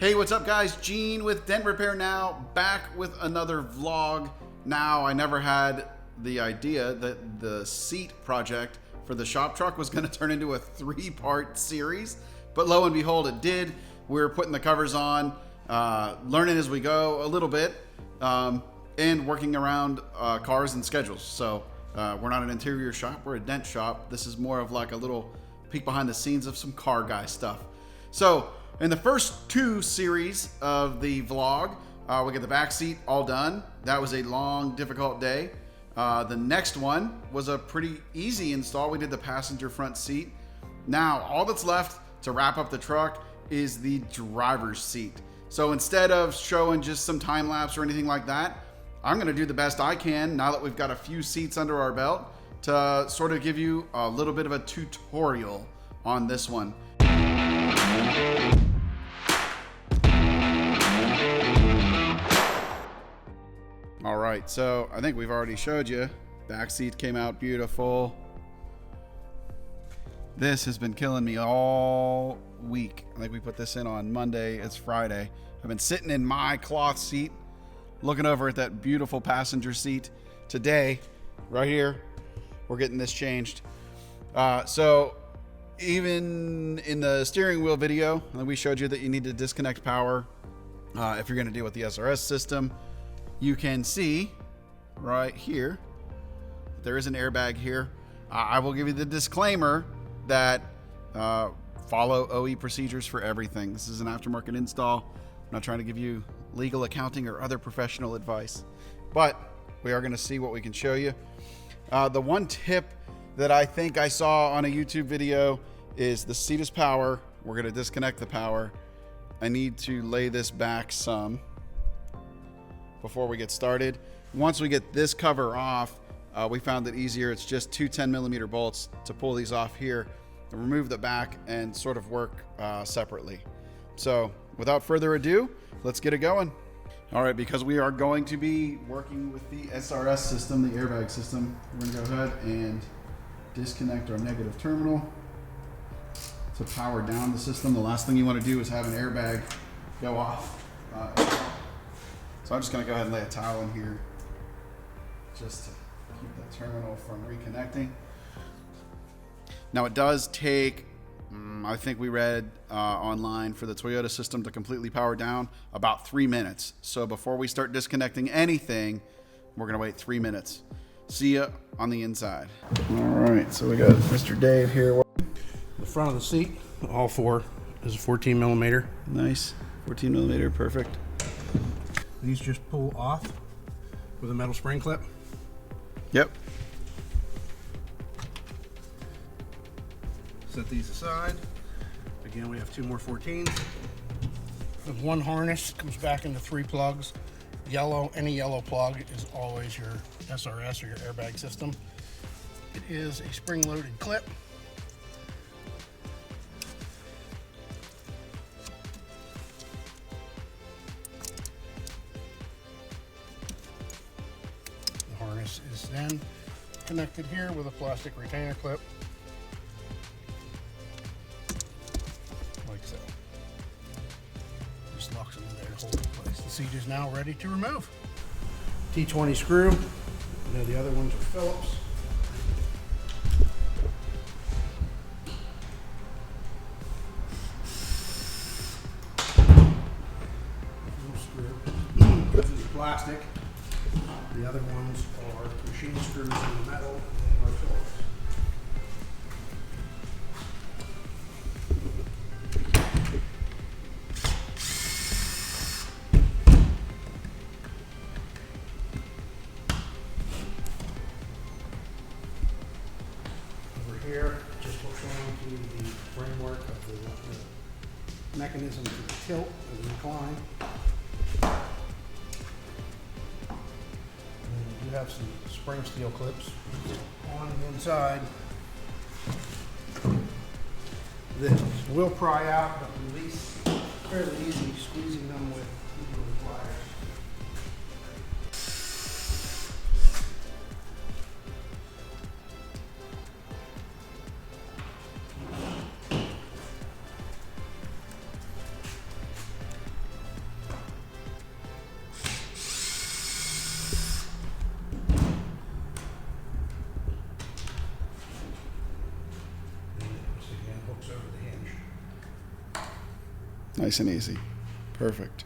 Hey, what's up guys? Gene with Dent Repair Now, back with another vlog. Now, I never had the idea that the seat project for the shop truck was gonna turn into a 3-part series, but lo and behold, it did. We're putting the covers on, learning as we go a little bit, and working around cars and schedules. So we're not an interior shop, we're a dent shop. This is more of like a little peek behind the scenes of some car guy stuff. So, in the first 2 series of the vlog, we get the back seat all done. That was a long, difficult day. The next one was a pretty easy install. We did the passenger front seat. Now, all that's left to wrap up the truck is the driver's seat. So instead of showing just some time lapse or anything like that, I'm gonna do the best I can now that we've got a few seats under our belt to sort of give you a little bit of a tutorial on this one. All right, so I think we've already showed you. Back seat came out beautiful. This has been killing me all week. I think we put this in on Monday. It's Friday. I've been sitting in my cloth seat, looking over at that beautiful passenger seat. Today, right here, we're getting this changed. So even in the steering wheel video, we showed you that you need to disconnect power if you're gonna deal with the SRS system. You can see right here, there is an airbag here. I will give you the disclaimer that follow OE procedures for everything. This is an aftermarket install. I'm not trying to give you legal, accounting, or other professional advice, but we are gonna see what we can show you. The one tip that I think I saw on a YouTube video is the seat is power. We're gonna disconnect the power. I need to lay this back some before we get started. Once we get this cover off, we found it easier. It's just 2 10mm bolts to pull these off here and remove the back and sort of work separately. So without further ado, let's get it going. All right, because we are going to be working with the SRS system, the airbag system, we're gonna go ahead and disconnect our negative terminal to power down the system. The last thing you want to do is have an airbag go off. So I'm just going to go ahead and lay a towel in here just to keep the terminal from reconnecting. Now it does take, I think we read online, for the Toyota system to completely power down about 3 minutes. So before we start disconnecting anything, we're going to wait 3 minutes. See ya on the inside. All right, so we got Mr. Dave here. The front of the seat, all 4, is a 14mm. Nice, 14mm, perfect. These just pull off with a metal spring clip. Yep. Set these aside. Again, we have 2 more 14s. The one harness comes back into 3 plugs. Yellow, any yellow plug is always your SRS or your airbag system. It is a spring-loaded clip. The harness is then connected here with a plastic retainer clip, like so. Just locks them in there to hold it in place. The seat is now ready to remove. T20 screw. You know, the other ones are Phillips. This is plastic. The other ones are machine screws in the metal and are Phillips. Over here, just hooks on to the framework of the mechanism for the tilt and the incline. You have some spring steel clips on the inside that will pry out but release fairly easy, squeezing them with pliers. Nice and easy. Perfect.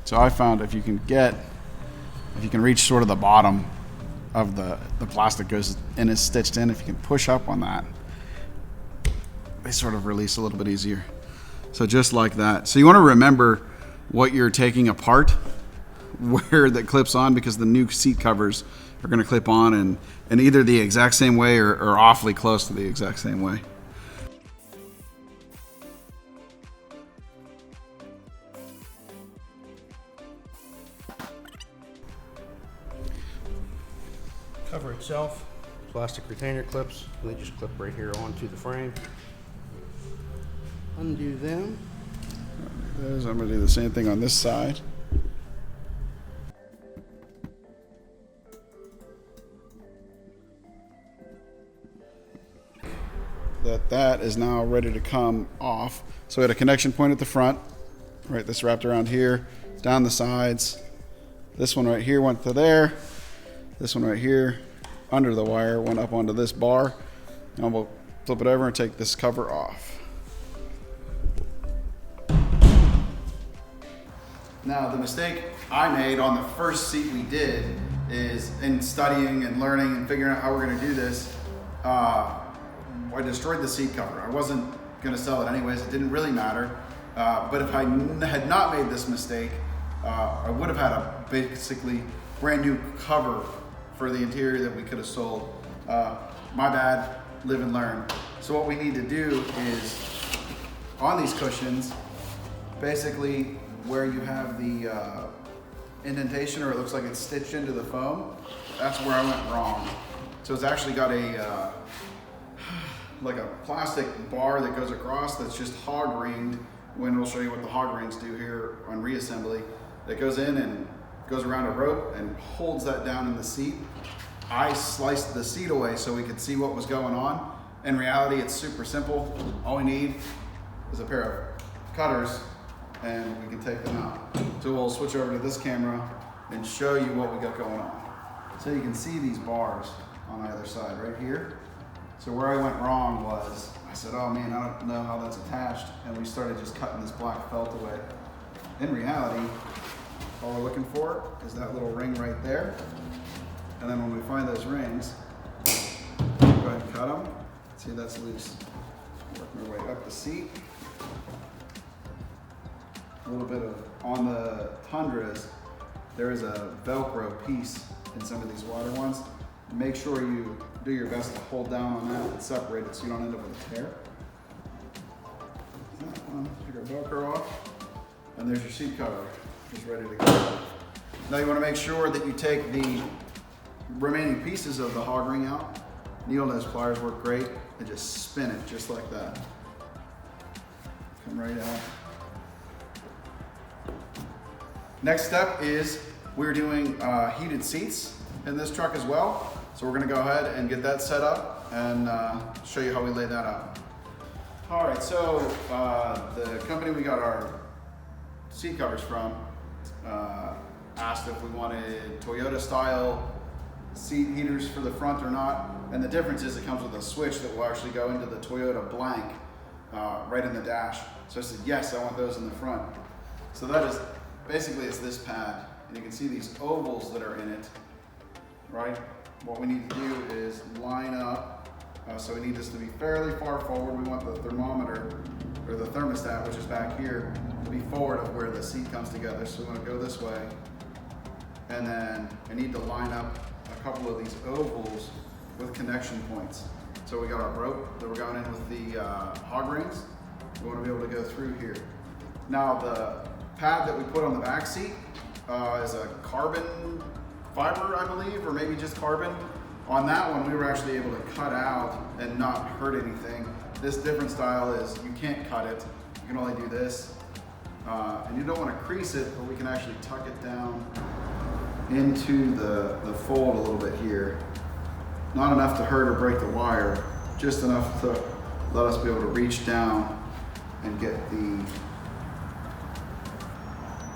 So I found if you can reach sort of the bottom of the plastic goes in is stitched in, if you can push up on that, they sort of release a little bit easier. So just like that. So you want to remember what you're taking apart, where that clips on, because the new seat covers are going to clip on in either the exact same way or awfully close to the exact same way. Cover itself, plastic retainer clips, and they just clip right here onto the frame. Undo them. I'm going to do the same thing on this side. That is now ready to come off. So we had a connection point at the front, right? This wrapped around here, down the sides. This one right here went to there. This one right here, under the wire, went up onto this bar. And we'll flip it over and take this cover off. Now, the mistake I made on the first seat we did is in studying and learning and figuring out how we're going to do this, I destroyed the seat cover. I wasn't going to sell it anyways. It didn't really matter. But if I had not made this mistake, I would have had a basically brand new cover for the interior that we could have sold. My bad, live and learn. So what we need to do is, on these cushions, basically where you have the indentation, or it looks like it's stitched into the foam, that's where I went wrong. So it's actually got a like a plastic bar that goes across that's just hog ringed. We'll show you what the hog rings do here on reassembly. That goes in and goes around a rope and holds that down in the seat. I sliced the seat away so we could see what was going on. In reality, it's super simple. All we need is a pair of cutters and we can take them out. So we'll switch over to this camera and show you what we got going on. So you can see these bars on either side right here. So where I went wrong was, I said, oh man, I don't know how that's attached. And we started just cutting this black felt away. In reality, all we're looking for is that little ring right there. And then when we find those rings, go ahead and cut them. See, that's loose. Work my way up the seat. A little bit of, on the Tundras, there is a Velcro piece in some of these water ones. Make sure you do your best to hold down on that and separate it so you don't end up with a tear. Take our Velcro off, and there's your seat cover. It's ready to go. Now you want to make sure that you take the remaining pieces of the hog ring out. Needle nose pliers work great, and just spin it just like that. Come right out. Next step is we're doing heated seats in this truck as well. So we're gonna go ahead and get that set up and show you how we lay that out. All right, so the company we got our seat covers from asked if we wanted Toyota style seat heaters for the front or not. And the difference is it comes with a switch that will actually go into the Toyota blank right in the dash. So I said, yes, I want those in the front. So that is, basically it's this pad. And you can see these ovals that are in it, right? What we need to do is line up. So we need this to be fairly far forward. We want the thermometer, or the thermostat, which is back here, to be forward of where the seat comes together. So we want to go this way. And then I need to line up a couple of these ovals with connection points. So we got our rope that we're going in with the hog rings. We want to be able to go through here. Now the pad that we put on the back seat is a carbon fiber, I believe, or maybe just carbon. On that one, we were actually able to cut out and not hurt anything. This different style is you can't cut it. You can only do this. And you don't want to crease it, but we can actually tuck it down into the fold a little bit here. Not enough to hurt or break the wire, just enough to let us be able to reach down and get the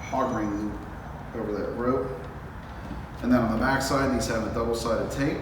hog ring loop over that rope. And then on the back side, these have a double-sided tape.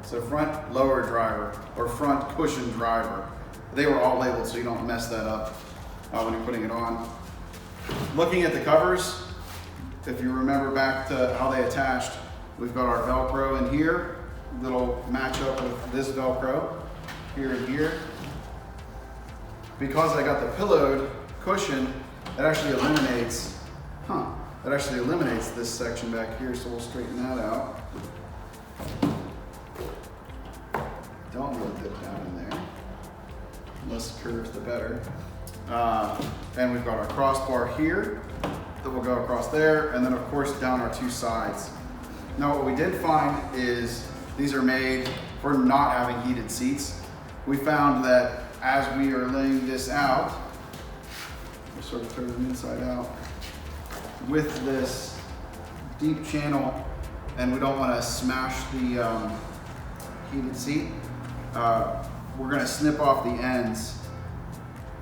So front lower driver or front cushion driver, they were all labeled so you don't mess that up when you're putting it on. Looking at the covers, if you remember back to how they attached, we've got our Velcro in here, that'll match up with this Velcro here and here. Because I got the pillowed cushion, it actually eliminates, this section back here, so we'll straighten that out. Don't want to dip down in there. Less curves, the better. And we've got our crossbar here that will go across there, and then of course down our two sides. Now what we did find is these are made for not having heated seats. We found that as we are laying this out, we'll sort of turn them inside out, with this deep channel, and we don't want to smash the heated seat. We're going to snip off the ends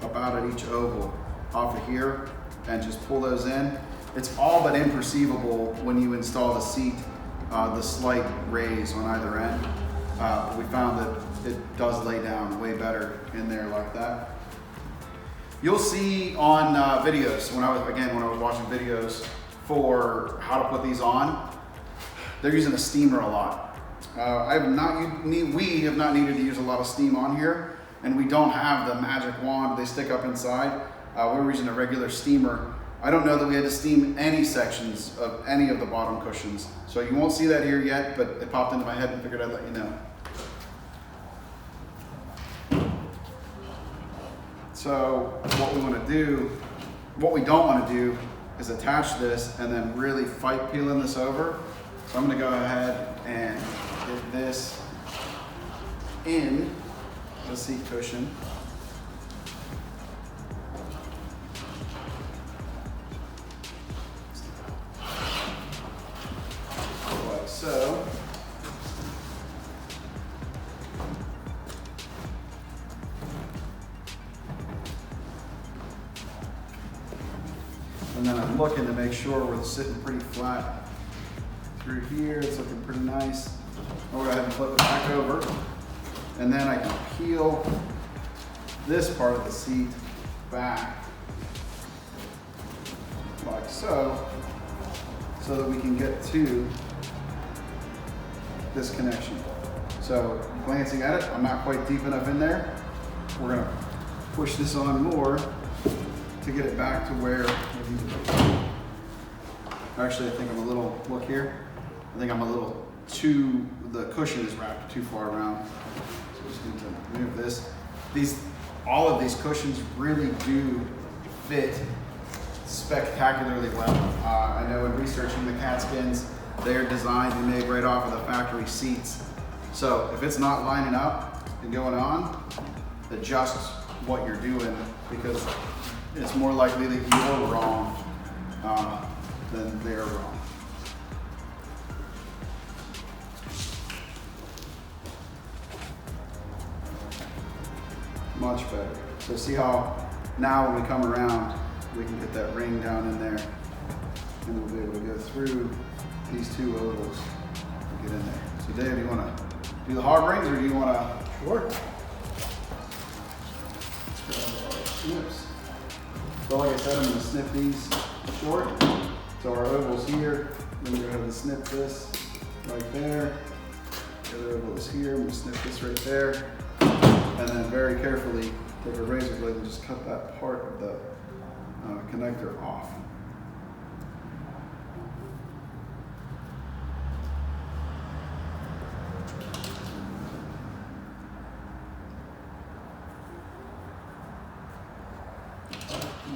about at each oval off of here and just pull those in. It's all but imperceivable when you install the seat, the slight raise on either end. We found that it does lay down way better in there like that. You'll see on videos, when I was watching videos for how to put these on, they're using a steamer a lot. We have not needed to use a lot of steam on here, and we don't have the magic wand they stick up inside. We're using a regular steamer. I don't know that we had to steam any sections of any of the bottom cushions, so you won't see that here yet, but it popped into my head and figured I'd let you know. So what we don't want to do is attach this and then really fight peeling this over. So I'm going to go ahead and get this in the seat cushion. Like so. And then I'm looking to make sure we're sitting pretty flat through here. It's looking pretty nice. I'll go ahead and flip it back over. And then I can peel this part of the seat back like so that we can get to this connection. So glancing at it, I'm not quite deep enough in there. We're gonna push this on more to get it back to where we need to be. Actually, I think I'm a little, look here, I think I'm a little too, the cushion is wrapped too far around. So we just need to move this. All of these cushions really do fit spectacularly well. I know in researching the cat skins, they're designed and made right off of the factory seats. So if it's not lining up and going on, adjust what you're doing, because it's more likely that you're wrong than they're wrong. Much better. So see how now when we come around, we can get that ring down in there, and we'll be able to go through these two ovals and get in there. So Dave, do you want to do the hog rings, or do you want to? Sure. Snips. So like I said, I'm going to snip these short. So our oval's here. Then we're going to go ahead and snip this right there. The other oval is here. I'm going to snip this right there. And then very carefully take a razor blade and just cut that part of the connector off.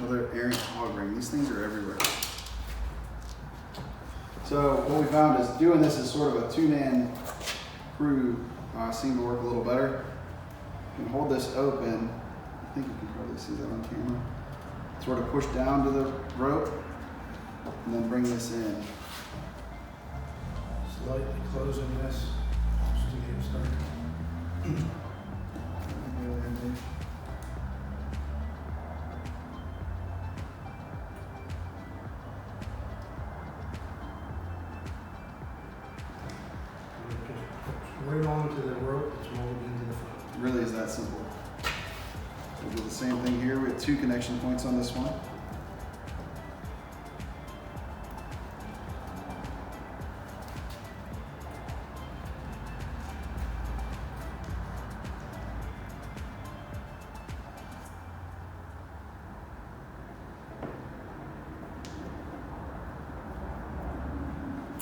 Another errant hog ring. These things are everywhere. So what we found is doing this as sort of a two-man crew seemed to work a little better. You can hold this open. I think you can probably see that on camera. Sort of push down to the rope and then bring this in. Slightly closing this just to get it started. Right onto the rope that's molded into the front. Really is that simple. We'll do the same thing here. We have 2 connection points on this one.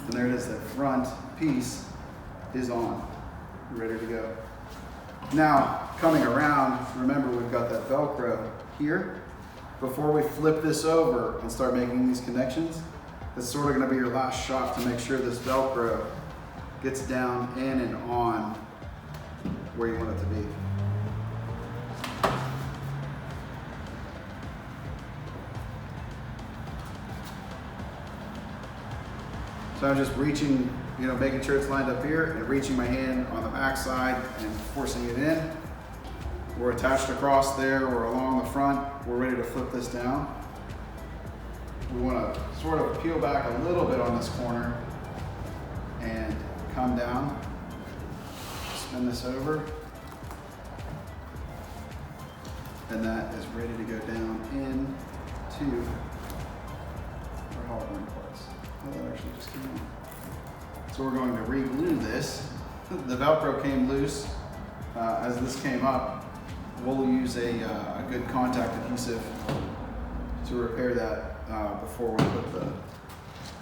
And there it is, that front piece is on, ready to go. Now, coming around, remember we've got that Velcro here. Before we flip this over and start making these connections, it's sort of gonna be your last shot to make sure this Velcro gets down in and on where you want it to be. So I'm just reaching, making sure it's lined up here and reaching my hand on the back side and forcing it in. We're attached across there, we're along the front, we're ready to flip this down. We want to sort of peel back a little bit on this corner and come down, spin this over, and that is ready to go down into our hog ring parts. Oh, that actually just came out. So we're going to re-glue this. The Velcro came loose. As this came up, we'll use a good contact adhesive to repair that before we put the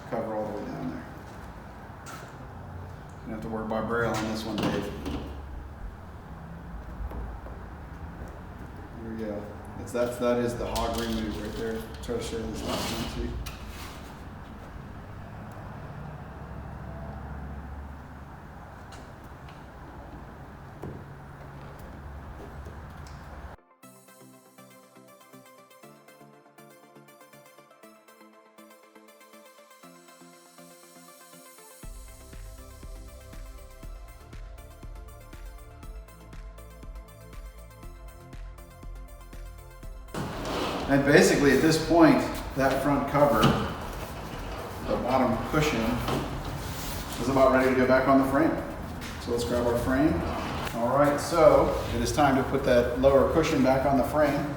cover all the way down there. You have to work by braille on this one, Dave. Here we go. That is the hog ring move right there. Try to show you this last one too. And basically at this point, that front cover, the bottom cushion, is about ready to go back on the frame. So let's grab our frame. All right, so it is time to put that lower cushion back on the frame.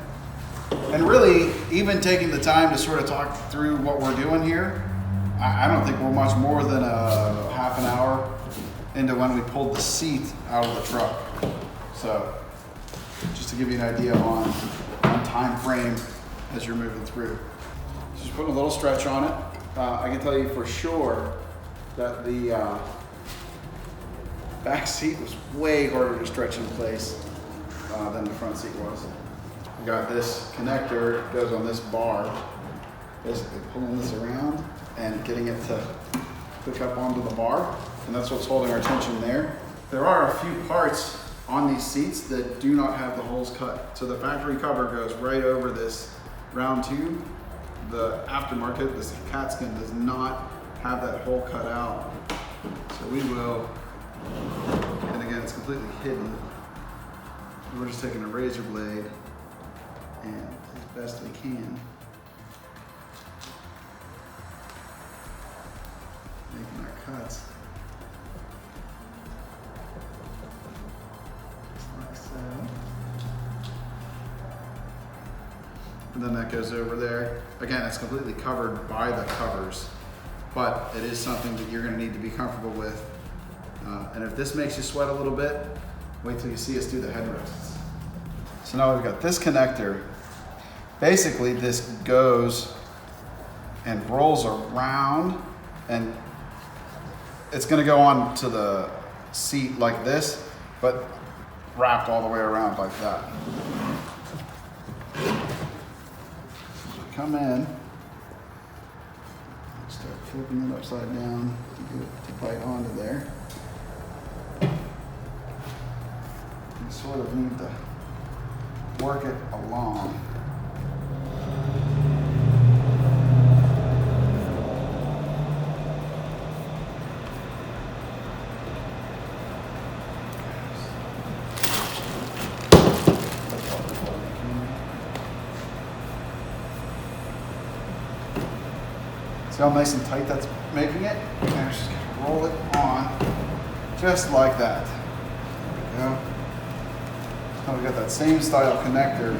And really, even taking the time to sort of talk through what we're doing here, I don't think we're much more than a half an hour into when we pulled the seat out of the truck. So just to give you an idea on time frame as you're moving through. Just putting a little stretch on it. I can tell you for sure that the back seat was way harder to stretch in place than the front seat was. We got this connector, it goes on this bar, basically pulling this around and getting it to hook up onto the bar, and that's what's holding our tension there. There are a few parts on these seats that do not have the holes cut. So the factory cover goes right over this round tube. The aftermarket, this cat skin, does not have that hole cut out. So we will, and again, it's completely hidden. We're just taking a razor blade and as best we can, making our cuts. Like so. And then that goes over there. Again, it's completely covered by the covers, but it is something that you're going to need to be comfortable with. And if this makes you sweat a little bit, wait till you see us do the headrests. So now we've got this connector. Basically, this goes and rolls around, and it's going to go on to the seat like this, but wrapped all the way around like that. come in, start flipping it upside down to get it to bite onto there. You sort of need to work it along. See how nice and tight that's making it? And just roll it on just like that. There we go. Now we got that same style connector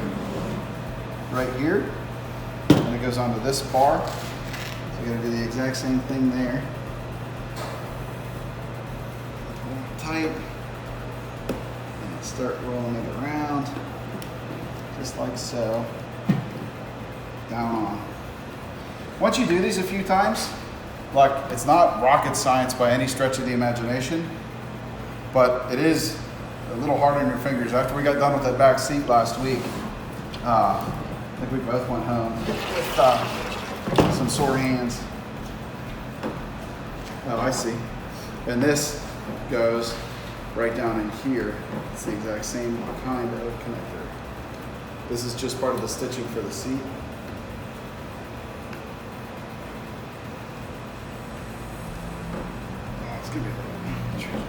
right here, and it goes onto this bar. So you're gonna do the exact same thing there. Hold it tight, and start rolling it around, just like so, down on. Once you do these a few times, like, it's not rocket science by any stretch of the imagination, but it is a little hard on your fingers. After we got done with that back seat last week, I think we both went home with some sore hands. Oh, I see. And this goes right down in here. It's the exact same kind of connector. This is just part of the stitching for the seat. Oh, it's gonna be a little tricky.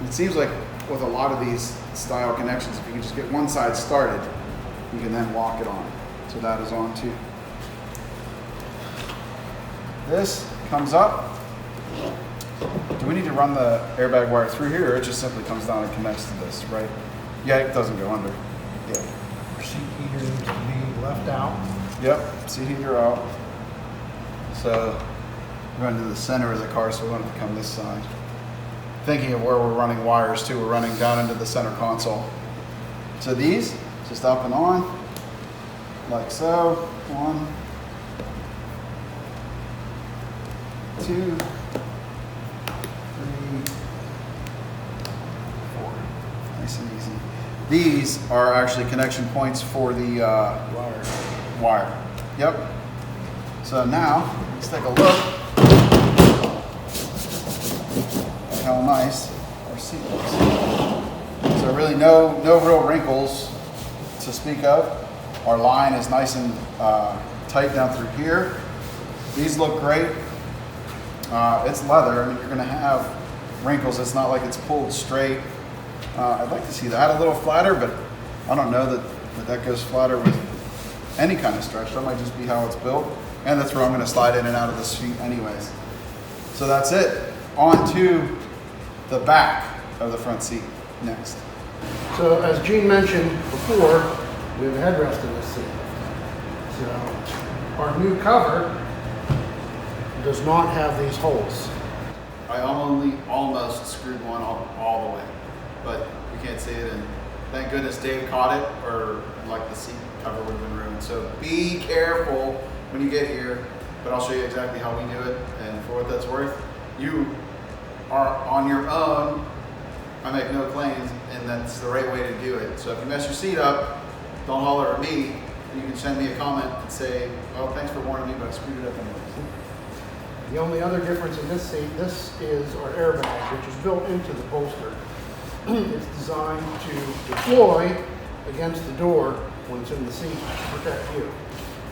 It seems like with a lot of these style connections, if you can just get one side started, you can then lock it on. So that is on too. This comes up. Do we need to run the airbag wire through here, or it just simply comes down and connects to this, right? Yeah, it doesn't go under. Yeah. Seat heater needs to be left out. Yep, seat heater out. So we're going to the center of the car, so we want it to come this side. Thinking of where we're running wires too, we're running down into the center console. So these, just up and on, like so. 1, 2, 3, 4. Nice and easy. These are actually connection points for the wire. Yep. So now, let's take a look. How nice our seat looks. So really no real wrinkles to speak of. Our line is nice and tight down through here. These look great. It's leather. I mean, you're gonna have wrinkles. It's not like it's pulled straight. I'd like to see that a little flatter, but I don't know that goes flatter with any kind of stretch. That might just be how it's built. And that's where I'm gonna slide in and out of the seat anyways. So that's it. On to the back of the front seat next. So as Gene mentioned before, we have a headrest in this seat. So our new cover does not have these holes. I only almost screwed one all the way, but you can't see it, and thank goodness Dave caught it, or like the seat cover would have been ruined. So be careful when you get here, but I'll show you exactly how we do it, and for what that's worth, you are on your own. I make no claims, and that's the right way to do it. So if you mess your seat up, don't holler at me. You can send me a comment and say, well, thanks for warning me, but I screwed it up anyways. The only other difference in this seat, this is our airbag, which is built into the bolster. It's designed to deploy against the door when it's in the seat to protect you.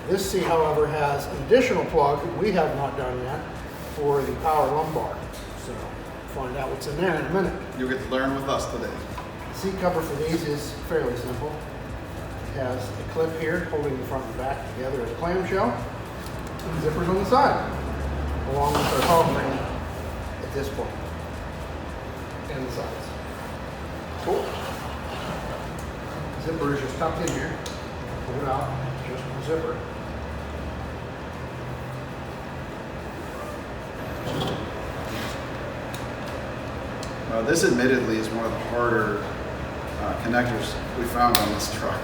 This seat, however, has an additional plug we have not done yet for the power lumbar. So find out what's in there in a minute. You'll get to learn with us today. The seat cover for these is fairly simple. It has a clip here holding the front and back together as a clamshell, and zippers on the side, along with our hog ring at this point, and the sides. Cool. Zipper is just tucked in here. Pull it out, just the zipper. This admittedly is one of the harder connectors we found on this truck.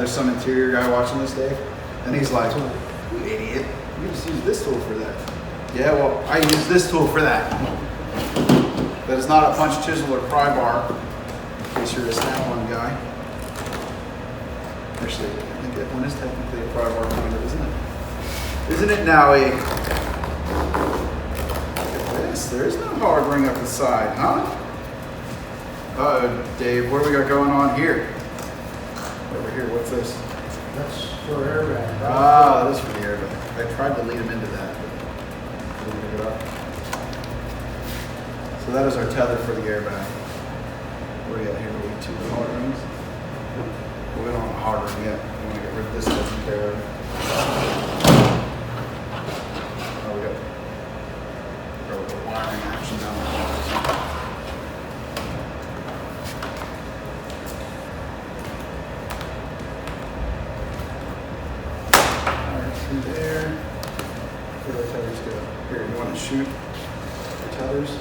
there's some interior guy watching this, Dave, and he's like, "You idiot! You just use this tool for that." Yeah, well, I use this tool for that. That is not a punch, chisel, or pry bar. In case you're a Snap-on guy. Actually, I think that one is technically a pry bar pointer, isn't it? Isn't it now a? Look at this. There is no hard ring up the side, huh? Dave, what do we got going on here? Over here, what's this? That's for airbag. Ah, that is for the airbag. I tried to lead him into that, but didn't pick it up. So that is our tether for the airbag. What do we got here? We need 2 hard rings. Well, we don't have a hard ring yet. We want to get rid of this taken care of. Oh, we got the wiring action down there. There. Where do the tethers go? Here, you want to shoot the tethers?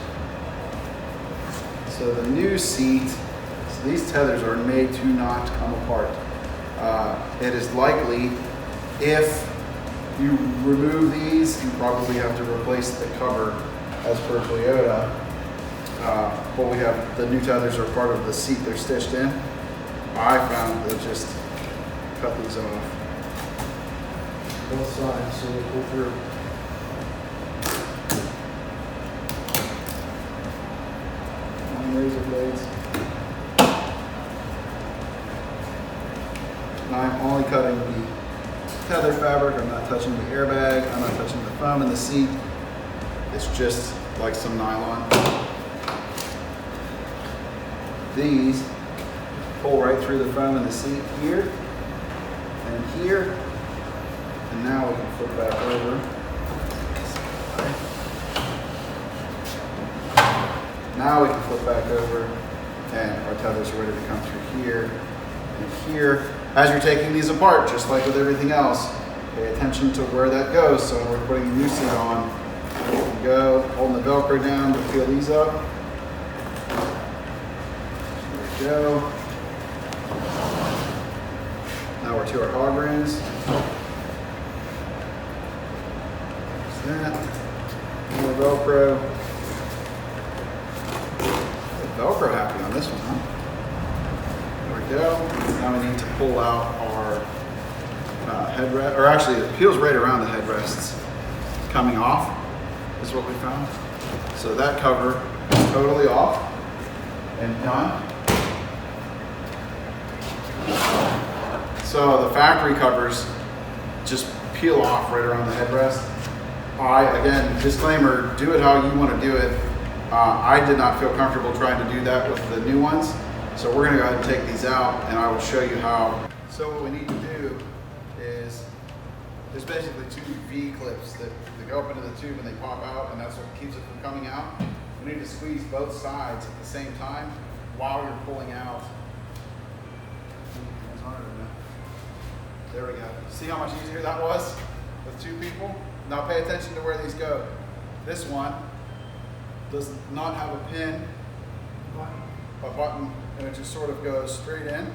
So the new seat, so these tethers are made to not come apart. It is likely if you remove these, you probably have to replace the cover as per Toyota. But we have the new tethers are part of the seat they're stitched in. I found that just cut these off. Both sides, so we'll go through. Razor blades. And I'm only cutting the tether fabric. I'm not touching the airbag. I'm not touching the foam in the seat. It's just like some nylon. These pull right through the foam in the seat here and here. And now we can flip back over. Now we can flip back over and our tethers are ready to come through here and here. As you're taking these apart, just like with everything else, pay attention to where that goes. So when we're putting the new seat on, we can go, holding the Velcro down to peel these up. There we go. Now we're to our hog rings. There's that. More Velcro. Velcro happy on this one, huh? There we go. Now we need to pull out our headrest, or actually it peels right around the headrests coming off, is what we found. So that cover is totally off and done. So the factory covers just peel off right around the headrest. Again, disclaimer, do it how you want to do it. I did not feel comfortable trying to do that with the new ones. So we're going to go ahead and take these out and I will show you how. So what we need to do is, there's basically 2 V-clips that go up into the tube and they pop out, and that's what keeps it from coming out. We need to squeeze both sides at the same time while you're pulling out. There we go. See how much easier that was with 2 people? Now pay attention to where these go. This one does not have a pin, a button, and it just sort of goes straight in.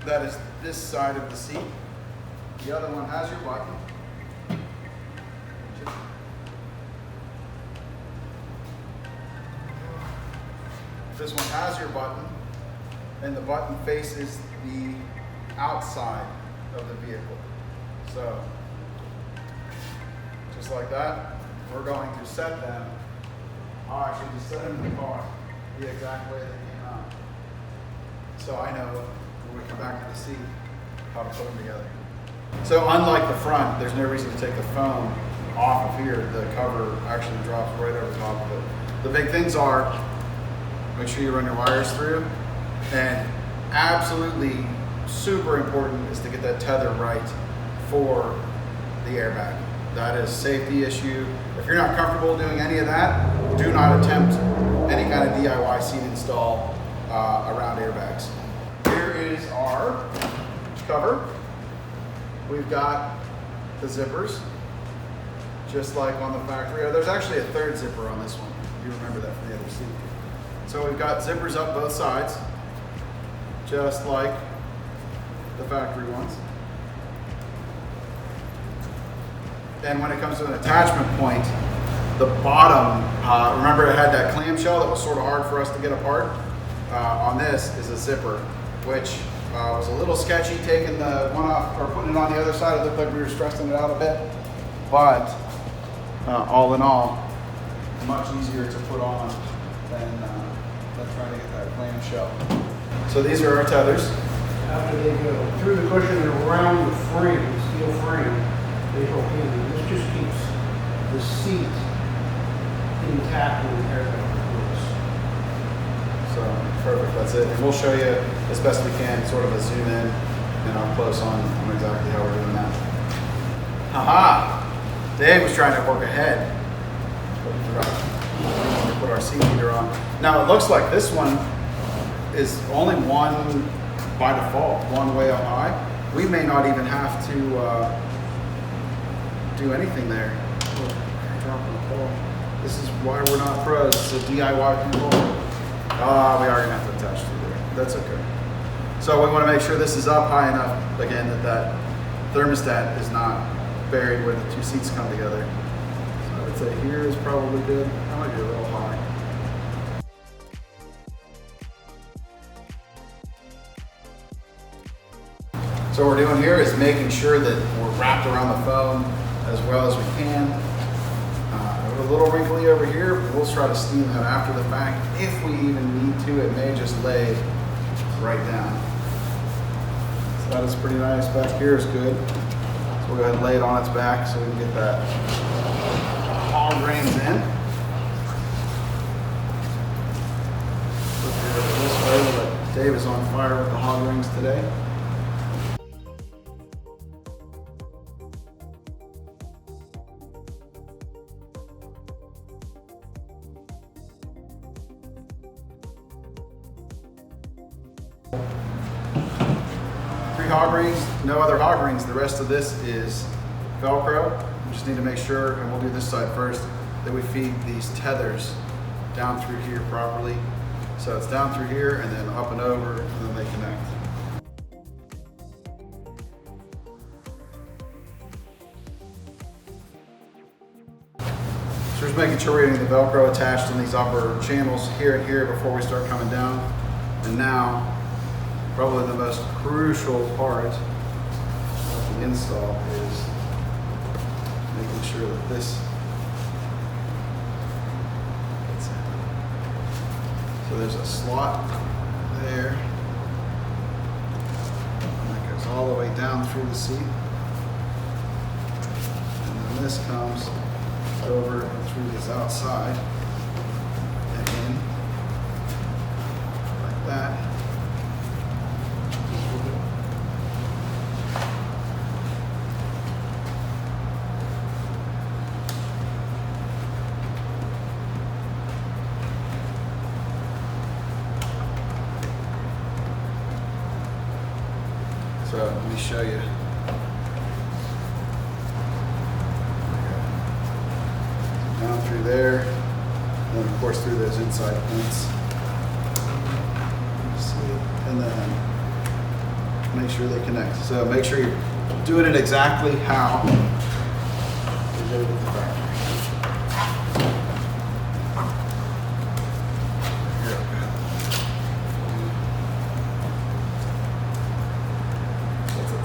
That is this side of the seat. The other one has your button. This one has your button, and the button faces the outside of the vehicle. So, just like that. We're going to set them, I'll actually just set them in the car the exact way they came out. So I know when we come back to the seat how to put them together. So unlike the front, there's no reason to take the foam off of here. The cover actually drops right over top of it. The big things are, make sure you run your wires through, and absolutely super important is to get that tether right for the airbag. That is a safety issue. If you're not comfortable doing any of that, do not attempt any kind of DIY seat install around airbags. Here is our cover. We've got the zippers, just like on the factory. Oh, there's actually a third zipper on this one. You remember that from the other seat. So we've got zippers up both sides, just like factory ones. And when it comes to an attachment point, the bottom, remember it had that clamshell that was sort of hard for us to get apart? On this is a zipper, which was a little sketchy taking the one off or putting it on the other side. It looked like we were stressing it out a bit, but all in all, much easier to put on than trying to get that clamshell. So these are our tethers. After they go through the cushion and around the frame, the steel frame, they hook in. And this just keeps the seat intact when the airbag goes. So perfect, that's it. And we'll show you as best we can, sort of a zoom in and up close on exactly how we're doing that. Haha! Dave was trying to work ahead. We put our seat heater on. Now it looks like this one is only one by default, one way up high. We may not even have to do anything there. Oh, dropping the pole. This is why we're not pros. It's a DIY control. We are gonna have to attach through there. That's okay. So we want to make sure this is up high enough, again, that thermostat is not buried where the two seats come together. So I would say here is probably good. I might be a little high. So what we're doing here is making sure that we're wrapped around the phone as well as we can. A little wrinkly over here, but we'll try to steam that after the fact. If we even need to, it may just lay right down. So that is pretty nice. Back here is good. So we'll go ahead and lay it on its back so we can get that hog reins in. Flip it over this way. Dave is on fire with the hog rings today. Hog rings, no other hog rings. The rest of this is Velcro. We just need to make sure, and we'll do this side first, that we feed these tethers down through here properly. So it's down through here and then up and over, and then they connect. So just making sure we're getting the Velcro attached in these upper channels here and here before we start coming down. And now, probably the most crucial part of the install is making sure that this gets in. So there's a slot there, and that goes all the way down through the seat. And then this comes over and through this outside and in like that. So let me show you. Down through there, and then of course through those inside points. And then make sure they connect. So make sure you're doing it exactly how you did it with the factory.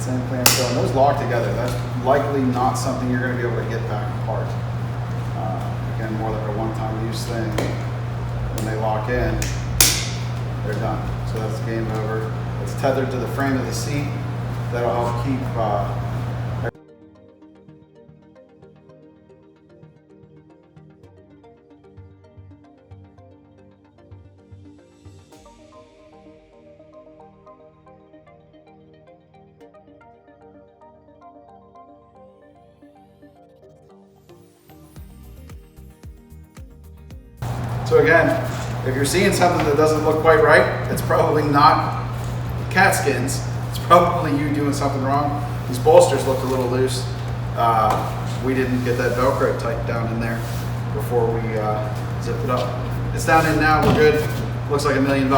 Same clamshell, and those lock together. That's likely not something you're going to be able to get back apart. Again, more like a one-time use thing. When they lock in, they're done. So that's game over. It's tethered to the frame of the seat. That'll help keep So again, if you're seeing something that doesn't look quite right, it's probably not cat skins. It's probably you doing something wrong. These bolsters looked a little loose. We didn't get that Velcro tight down in there before we zipped it up. It's down in now, we're good. Looks like $1 million.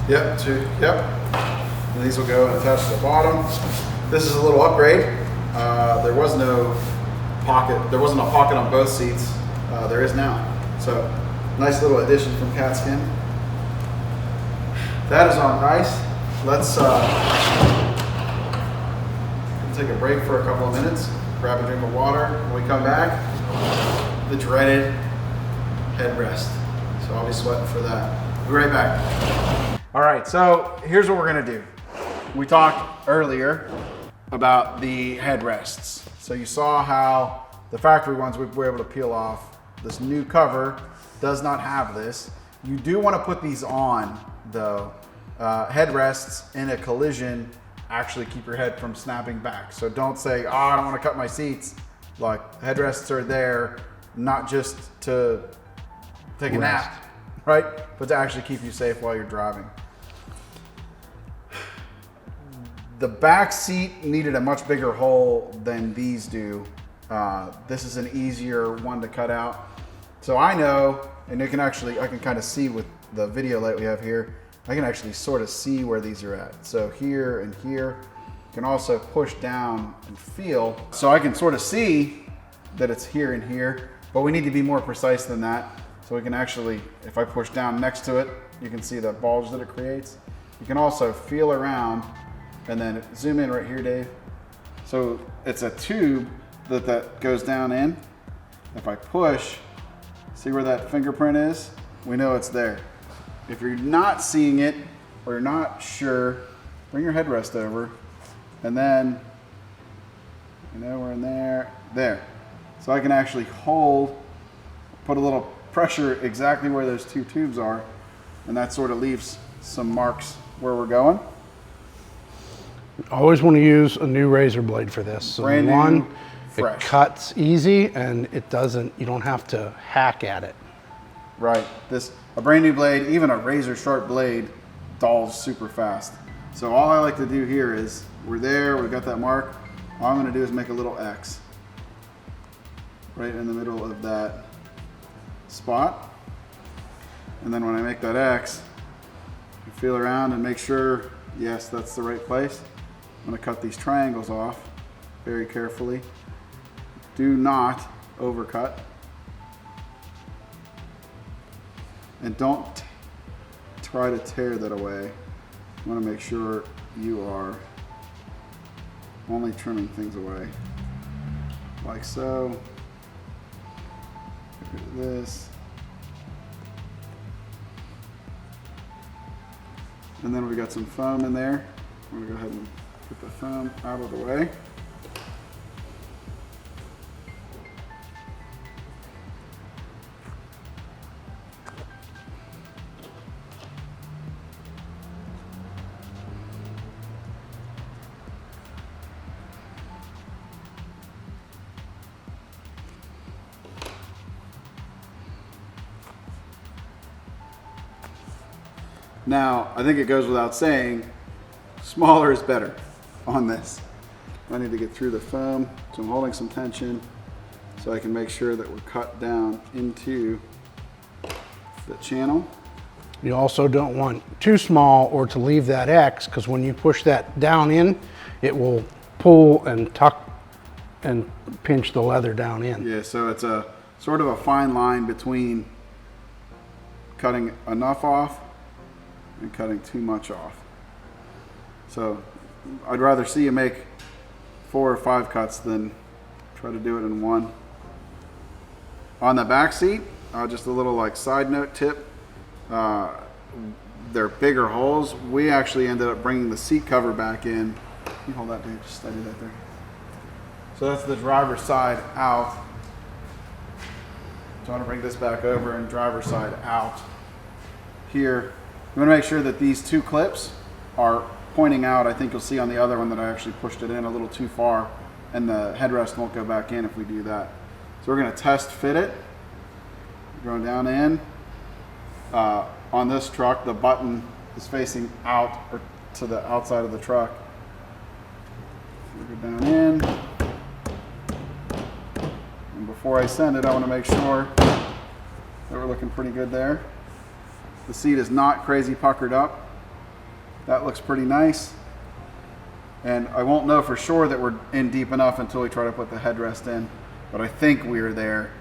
Yep, two, yep. And these will go and attach to the bottom. This is a little upgrade. There was no pocket. There wasn't a pocket on both seats. There is now. So nice little addition from Catskin. That is on ice. Let's take a break for a couple of minutes, grab a drink of water. When we come back, the dreaded headrest. So I'll be sweating for that. Be right back. All right, so here's what we're gonna do. We talked earlier about the headrests. So you saw how the factory ones we were able to peel off. This new cover does not have this. You do want to put these on though. Headrests in a collision actually keep your head from snapping back. So don't say, oh, I don't want to cut my seats. Like, headrests are there not just to take a nap, right? But to actually keep you safe while you're driving. The back seat needed a much bigger hole than these do. This is an easier one to cut out. So I know, and you can actually, I can kind of see with the video light we have here, I can actually sort of see where these are at. So here and here, you can also push down and feel. So I can sort of see that it's here and here, but we need to be more precise than that. So we can actually, if I push down next to it, you can see the bulge that it creates. You can also feel around and then zoom in right here, Dave. So it's a tube that goes down in. If I push, see where that fingerprint is? We know it's there. If you're not seeing it or you're not sure, bring your headrest over and then, you know, we're in there, there. So I can actually hold, put a little pressure exactly where those two tubes are, and that sort of leaves some marks where we're going. Always want to use a new razor blade for this. So Brand one, new, fresh. it cuts easy and it doesn't, you don't have to hack at it. Right, a brand new blade, even a razor sharp blade, dulls super fast. So all I like to do here is, we're there, we've got that mark. All I'm gonna do is make a little X right in the middle of that spot. And then when I make that X, you feel around and make sure, yes, that's the right place. I'm gonna cut these triangles off very carefully. Do not overcut. And don't try to tear that away. You want to make sure you are only trimming things away. Like so. Get rid of this. And then we got some foam in there. I'm gonna go ahead and get the foam out of the way. Now, I think it goes without saying, smaller is better on this. I need to get through the foam, so I'm holding some tension so I can make sure that we're cut down into the channel. You also don't want too small or to leave that X, because when you push that down in, it will pull and tuck and pinch the leather down in. Yeah, so it's a sort of a fine line between cutting enough off and cutting too much off. So I'd rather see you make 4 or 5 cuts than try to do it in one. On the back seat, just a little like side note tip, they're bigger holes. We actually ended up bringing the seat cover back in. Can you hold that, dude? Just steady that there. So that's the driver's side out. So I want to bring this back over and driver's side out. Here, you want to make sure that these two clips are pointing out. I think you'll see on the other one that I actually pushed it in a little too far, and the headrest won't go back in if we do that. So we're going to test fit it. Going down in. On this truck, the button is facing out or to the outside of the truck. So go down in. And before I send it, I want to make sure that we're looking pretty good there. The seat is not crazy puckered up. That looks pretty nice. And I won't know for sure that we're in deep enough until we try to put the headrest in, but I think we're there.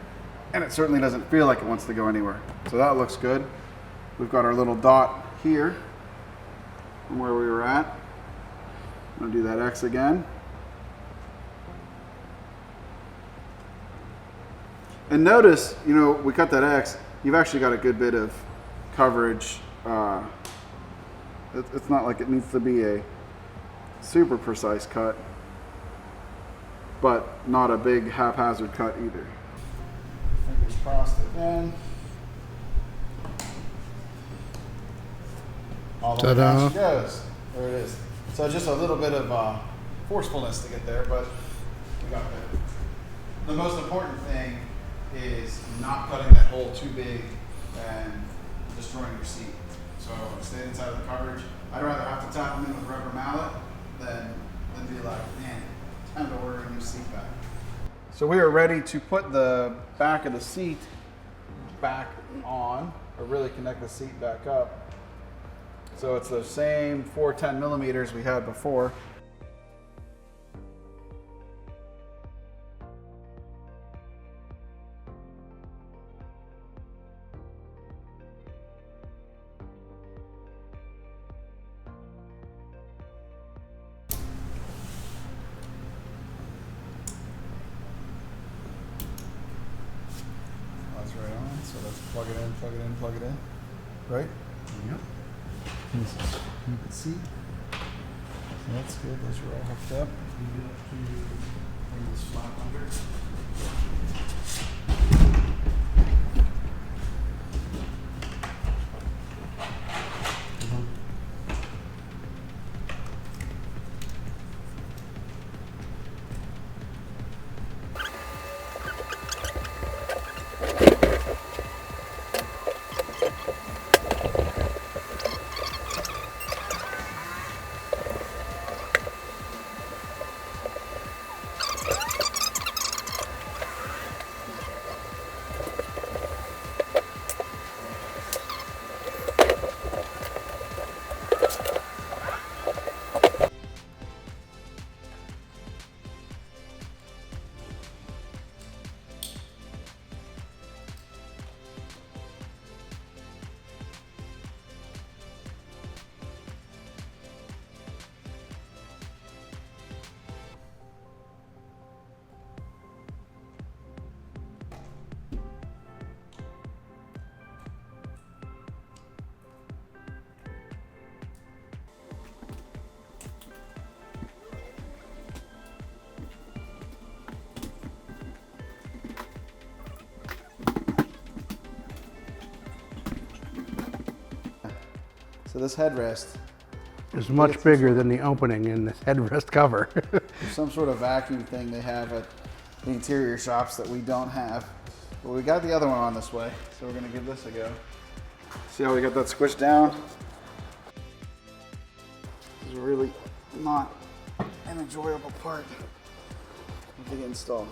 And it certainly doesn't feel like it wants to go anywhere. So that looks good. We've got our little dot here from where we were at. I'm gonna do that X again. And notice, you know, we cut that X, you've actually got a good bit of coverage. It's not like it needs to be a super precise cut, but not a big haphazard cut either. Fingers crossed again. All the way down she goes. There it is. So just a little bit of forcefulness to get there, but we got there. The most important thing is not cutting that hole too big and destroying your seat. So stay inside of the coverage. I'd rather have to tap them in with a rubber mallet than be like, man, time to order a new seat back. So we are ready to put the back of the seat back on, or really connect the seat back up. So it's the same 410 millimeters we had before. That's right on. So let's plug it in, plug it in, plug it in. Right? Yep. You can see. So that's good. Those are all hooked up. You get up to bring this flap under. So this headrest Is much bigger than the opening in this headrest cover. there's some sort of vacuum thing they have at the interior shops that we don't have. But we got the other one on this way, so we're gonna give this a go. See how we got that squished down? This is really not an enjoyable part of the install.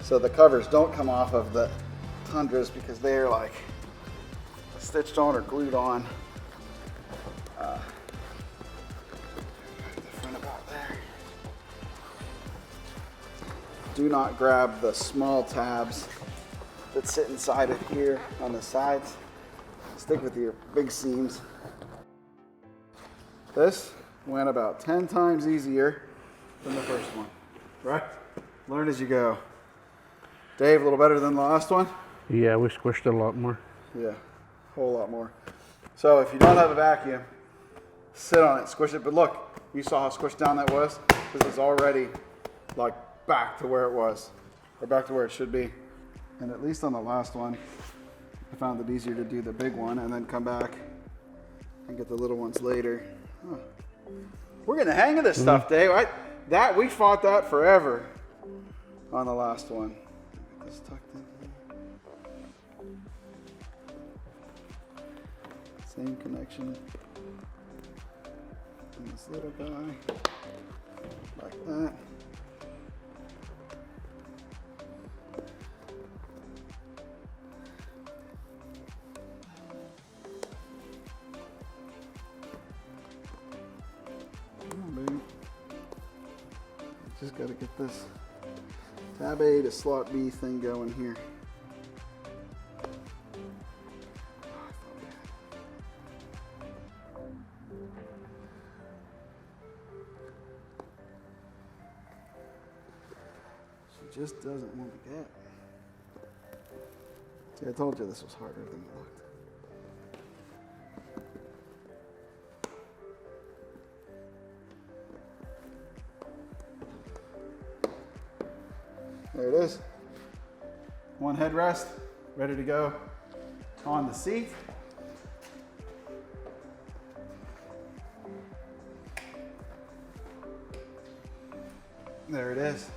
So the covers don't come off of the Tundras because they're like stitched on or glued on. The front about there. Do not grab the small tabs that sit inside of here on the sides. Stick with your big seams. This went about 10 times easier than the first one, right? Learn as you go. Dave, a little better than the last one? Yeah, we squished it a lot more. Yeah, a whole lot more. So if you don't have a vacuum, sit on it, squish it. But look, you saw how squished down that was? This is already like back to where it was, or back to where it should be. And at least on the last one, I found it easier to do the big one and then come back and get the little ones later. Huh. We're getting the hang of this stuff, Dave. We fought that forever on the last one. Get this tucked in here. Same connection. And this little guy, like that. Just got to get this tab A to slot B thing going here. She just doesn't want to get. See, I told you this was harder than it looked. There it is. One headrest, ready to go on the seat. There it is.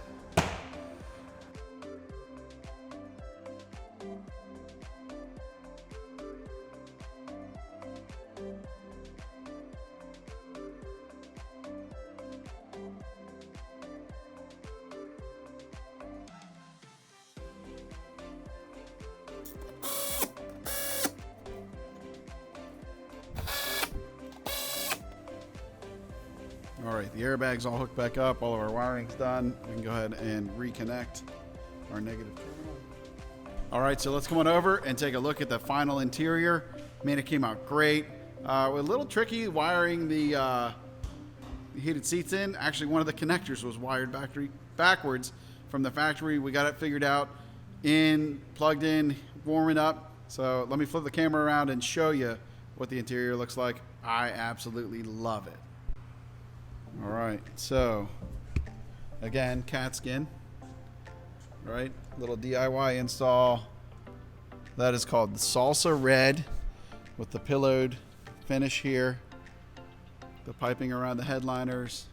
All right, the airbag's all hooked back up. All of our wiring's done. We can go ahead and reconnect our negative terminal. All right, so let's come on over and take a look at the final interior. Man, it came out great. A little tricky wiring the heated seats in. Actually, one of the connectors was wired backwards from the factory. We got it figured out, plugged in, warming up. So let me flip the camera around and show you what the interior looks like. I absolutely love it. All right, so again, cat skin, right? Little DIY install. That is called the Salsa Red with the pillowed finish here. The piping around the headliners,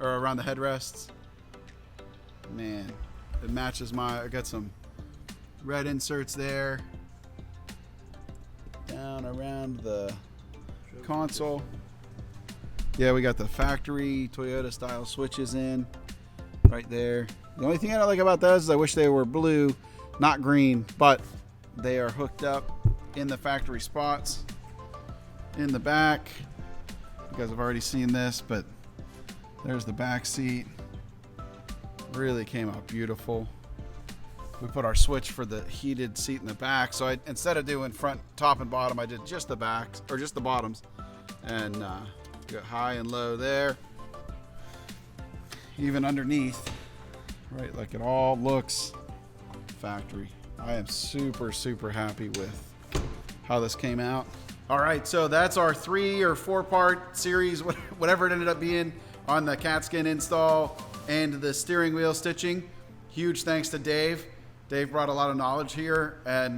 or around the headrests. Man, it matches I got some red inserts there. Down around the console. Yeah, we got the factory Toyota style switches in right there. The only thing I don't like about those is I wish they were blue, not green, but they are hooked up in the factory spots. In the back, you guys have already seen this, but there's the back seat. Really came out beautiful. We put our switch for the heated seat in the back. So instead of doing front, top, and bottom, I did just the backs, or just the bottoms. And got high and low there. Even underneath, right, like it all looks factory. I am super, super happy with how this came out. All right, so that's our 3 or 4 part series, whatever it ended up being, on the cat skin install and the steering wheel stitching. Huge thanks to Dave. Dave brought a lot of knowledge here, and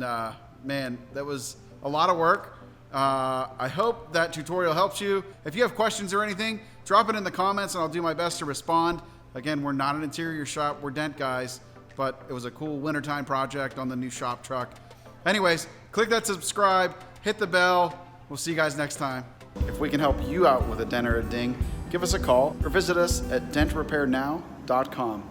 man, that was a lot of work. I hope that tutorial helps you. If you have questions or anything, drop it in the comments and I'll do my best to respond. Again, we're not an interior shop, we're dent guys, but it was a cool wintertime project on the new shop truck. Anyways, click that subscribe, hit the bell. We'll see you guys next time. If we can help you out with a dent or a ding, give us a call or visit us at dentrepairnow.com.